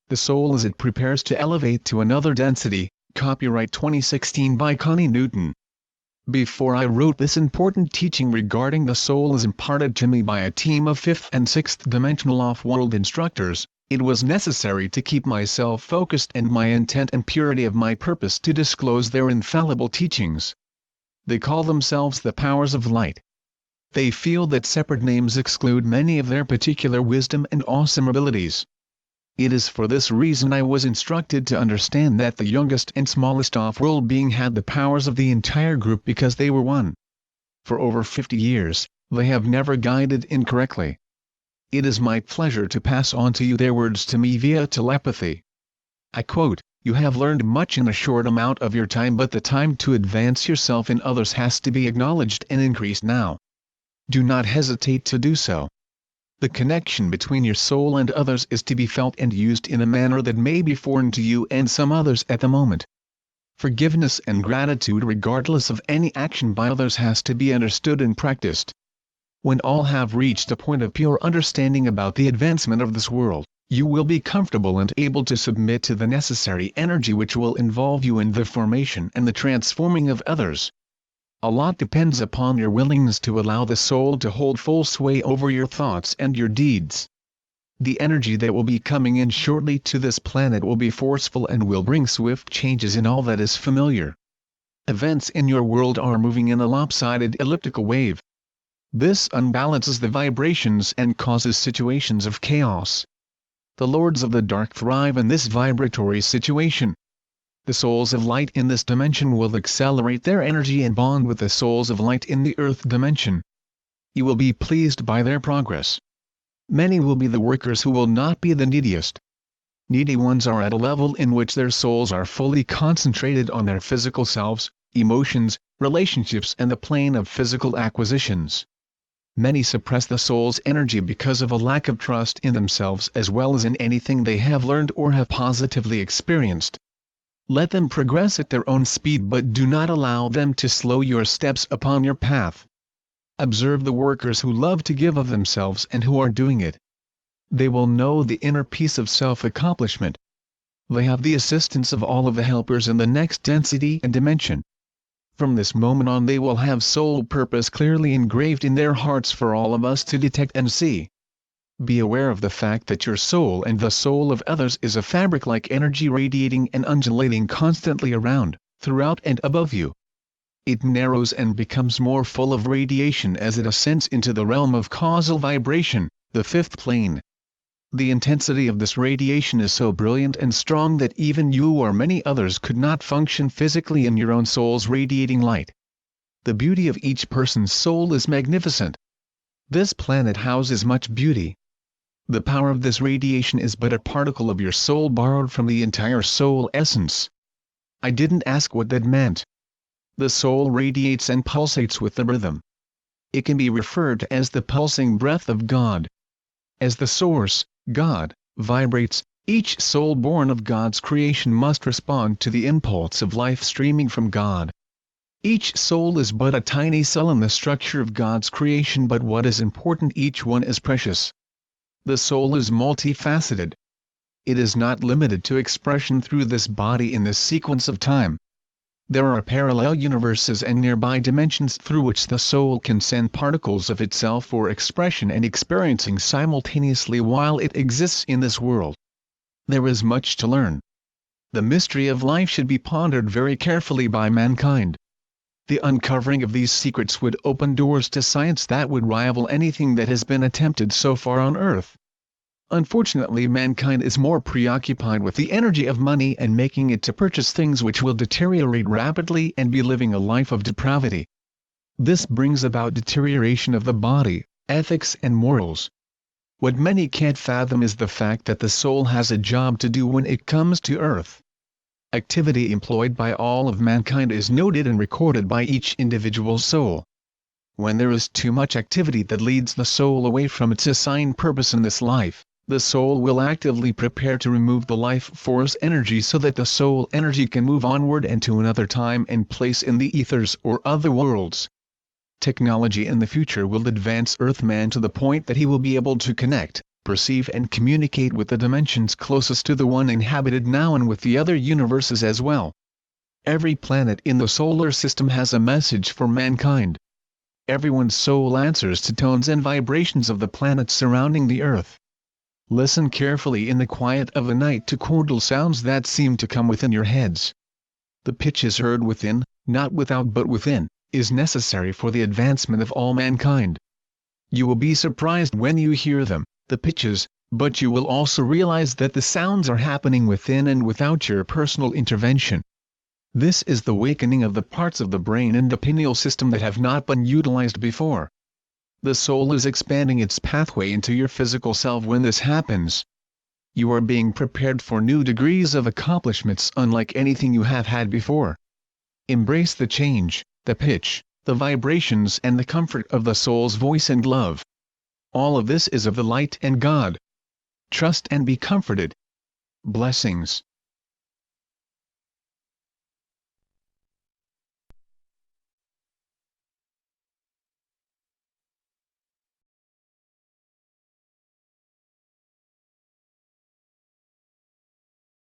the soul as it prepares to elevate to another density. Copyright 2016 by Connie Newton. Before I wrote this important teaching regarding the soul as imparted to me by a team of 5th and 6th dimensional off-world instructors, it was necessary to keep myself focused and my intent and purity of my purpose to disclose their infallible teachings. They call themselves the powers of light. They feel that separate names exclude many of their particular wisdom and awesome abilities. It is for this reason I was instructed to understand that the youngest and smallest off-world being had the powers of the entire group because they were one. For over 50 years, they have never guided incorrectly. It is my pleasure to pass on to you their words to me via telepathy. I quote, "You have learned much in a short amount of your time, but the time to advance yourself and others has to be acknowledged and increased now. Do not hesitate to do so. The connection between your soul and others is to be felt and used in a manner that may be foreign to you and some others at the moment. Forgiveness and gratitude regardless of any action by others has to be understood and practiced. When all have reached a point of pure understanding about the advancement of this world, you will be comfortable and able to submit to the necessary energy which will involve you in the formation and the transforming of others. A lot depends upon your willingness to allow the soul to hold full sway over your thoughts and your deeds. The energy that will be coming in shortly to this planet will be forceful and will bring swift changes in all that is familiar. Events in your world are moving in a lopsided elliptical wave. This unbalances the vibrations and causes situations of chaos. The lords of the dark thrive in this vibratory situation. The souls of light in this dimension will accelerate their energy and bond with the souls of light in the earth dimension. You will be pleased by their progress. Many will be the workers who will not be the neediest. Needy ones are at a level in which their souls are fully concentrated on their physical selves, emotions, relationships and the plane of physical acquisitions. Many suppress the soul's energy because of a lack of trust in themselves as well as in anything they have learned or have positively experienced. Let them progress at their own speed, but do not allow them to slow your steps upon your path. Observe the workers who love to give of themselves and who are doing it. They will know the inner peace of self-accomplishment. They have the assistance of all of the helpers in the next density and dimension. From this moment on they will have soul purpose clearly engraved in their hearts for all of us to detect and see. Be aware of the fact that your soul and the soul of others is a fabric-like energy radiating and undulating constantly around, throughout and above you. It narrows and becomes more full of radiation as it ascends into the realm of causal vibration, the fifth plane. The intensity of this radiation is so brilliant and strong that even you or many others could not function physically in your own soul's radiating light. The beauty of each person's soul is magnificent. This planet houses much beauty. The power of this radiation is but a particle of your soul borrowed from the entire soul essence. I didn't ask what that meant. The soul radiates and pulsates with the rhythm. It can be referred to as the pulsing breath of God. As the source, God, vibrates, each soul born of God's creation must respond to the impulse of life streaming from God. Each soul is but a tiny cell in the structure of God's creation, but what is important, each one is precious. The soul is multifaceted. It is not limited to expression through this body in this sequence of time. There are parallel universes and nearby dimensions through which the soul can send particles of itself for expression and experiencing simultaneously while it exists in this world. There is much to learn. The mystery of life should be pondered very carefully by mankind. The uncovering of these secrets would open doors to science that would rival anything that has been attempted so far on Earth. Unfortunately, mankind is more preoccupied with the energy of money and making it to purchase things which will deteriorate rapidly and be living a life of depravity. This brings about deterioration of the body, ethics and morals. What many can't fathom is the fact that the soul has a job to do when it comes to Earth. Activity employed by all of mankind is noted and recorded by each individual soul. When there is too much activity that leads the soul away from its assigned purpose in this life, the soul will actively prepare to remove the life force energy so that the soul energy can move onward and to another time and place in the ethers or other worlds. Technology in the future will advance Earthman to the point that he will be able to connect, perceive and communicate with the dimensions closest to the one inhabited now and with the other universes as well. Every planet in the solar system has a message for mankind. Everyone's soul answers to tones and vibrations of the planets surrounding the Earth. Listen carefully in the quiet of the night to chordal sounds that seem to come within your heads. The pitches heard within, not without but within, is necessary for the advancement of all mankind. You will be surprised when you hear them, the pitches, but you will also realize that the sounds are happening within and without your personal intervention. This is the awakening of the parts of the brain and the pineal system that have not been utilized before. The soul is expanding its pathway into your physical self when this happens. You are being prepared for new degrees of accomplishments unlike anything you have had before. Embrace the change, the pitch, the vibrations and the comfort of the soul's voice and love. All of this is of the light and God. Trust and be comforted. Blessings.